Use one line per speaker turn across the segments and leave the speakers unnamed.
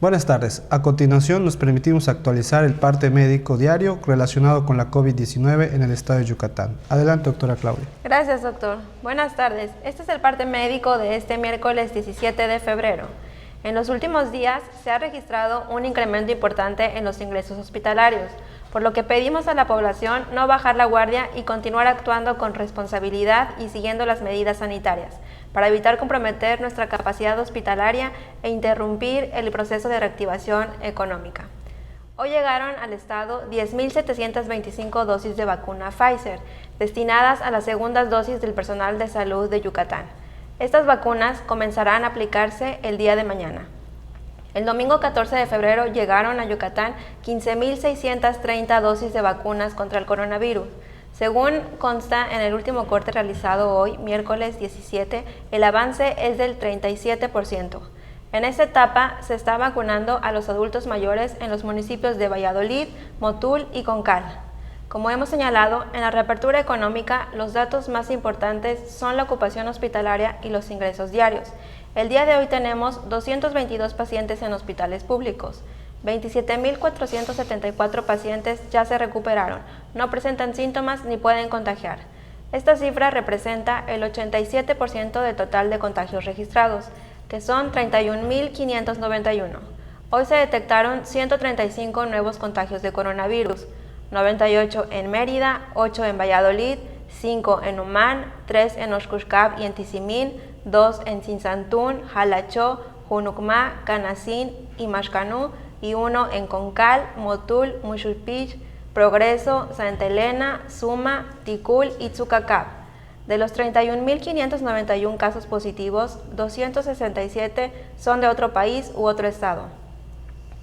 Buenas tardes. A continuación nos permitimos actualizar el parte médico diario relacionado con la COVID-19 en el estado de Yucatán. Adelante, doctora Claudia.
Gracias, doctor. Buenas tardes. Este es el parte médico de este miércoles 17 de febrero. En los últimos días se ha registrado un incremento importante en los ingresos hospitalarios, por lo que pedimos a la población no bajar la guardia y continuar actuando con responsabilidad y siguiendo las medidas sanitarias, para evitar comprometer nuestra capacidad hospitalaria e interrumpir el proceso de reactivación económica. Hoy llegaron al estado 10.725 dosis de vacuna Pfizer, destinadas a las segundas dosis del personal de salud de Yucatán. Estas vacunas comenzarán a aplicarse el día de mañana. El domingo 14 de febrero llegaron a Yucatán 15.630 dosis de vacunas contra el coronavirus. Según consta en el último corte realizado hoy, miércoles 17, el avance es del 37%. En esta etapa se está vacunando a los adultos mayores en los municipios de Valladolid, Motul y Concal. Como hemos señalado, en la reapertura económica, los datos más importantes son la ocupación hospitalaria y los ingresos diarios. El día de hoy tenemos 222 pacientes en hospitales públicos. 27.474 pacientes ya se recuperaron, no presentan síntomas ni pueden contagiar. Esta cifra representa el 87% del total de contagios registrados, que son 31.591. Hoy se detectaron 135 nuevos contagios de coronavirus, 98 en Mérida, 8 en Valladolid, 5 en Humán, 3 en Oshkushkab y en Tizimín, 2 en Sinzantún, Jalachó, Junucmá, Canacín y Mashcanú, y 1 en Concal, Motul, Muxupich, Progreso, Santa Elena, Suma, Ticul y Tzucacab. De los 31.591 casos positivos, 267 son de otro país u otro estado.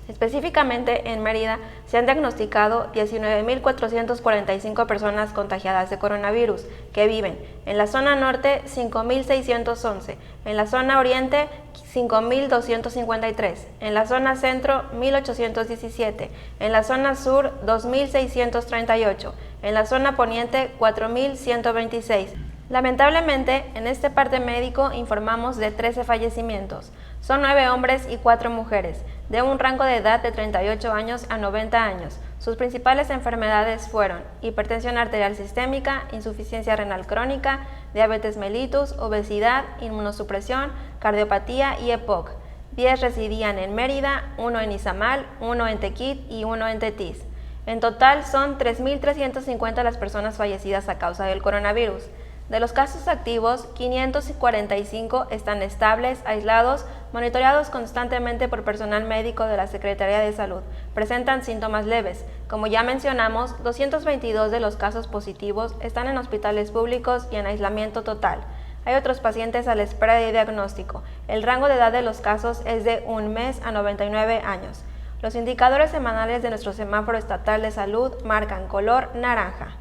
Específicamente en Mérida se han diagnosticado 19.445 personas contagiadas de coronavirus que viven en la zona norte 5.611, en la zona oriente 5.253, en la zona centro 1.817, en la zona sur 2.638, en la zona poniente 4.126. Lamentablemente, en este parte médico informamos de 13 fallecimientos. Son 9 hombres y 4 mujeres, de un rango de edad de 38 años a 90 años. Sus principales enfermedades fueron hipertensión arterial sistémica, insuficiencia renal crónica, diabetes mellitus, obesidad, inmunosupresión, cardiopatía y EPOC. 10 residían en Mérida, 1 en Izamal, 1 en Tequit y 1 en Tetis. En total son 3.350 las personas fallecidas a causa del coronavirus. De los casos activos, 545 están estables, aislados, monitoreados constantemente por personal médico de la Secretaría de Salud. Presentan síntomas leves. Como ya mencionamos, 222 de los casos positivos están en hospitales públicos y en aislamiento total. Hay otros pacientes a la espera de diagnóstico. El rango de edad de los casos es de 1 mes a 99 años. Los indicadores semanales de nuestro semáforo estatal de salud marcan color naranja.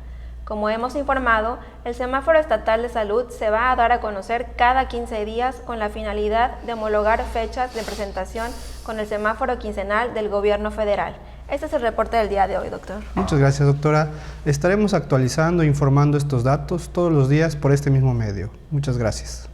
Como hemos informado, el semáforo estatal de salud se va a dar a conocer cada 15 días con la finalidad de homologar fechas de presentación con el semáforo quincenal del gobierno federal. Este es el reporte del día de hoy, doctor.
Muchas gracias, doctora. Estaremos actualizando e informando estos datos todos los días por este mismo medio. Muchas gracias.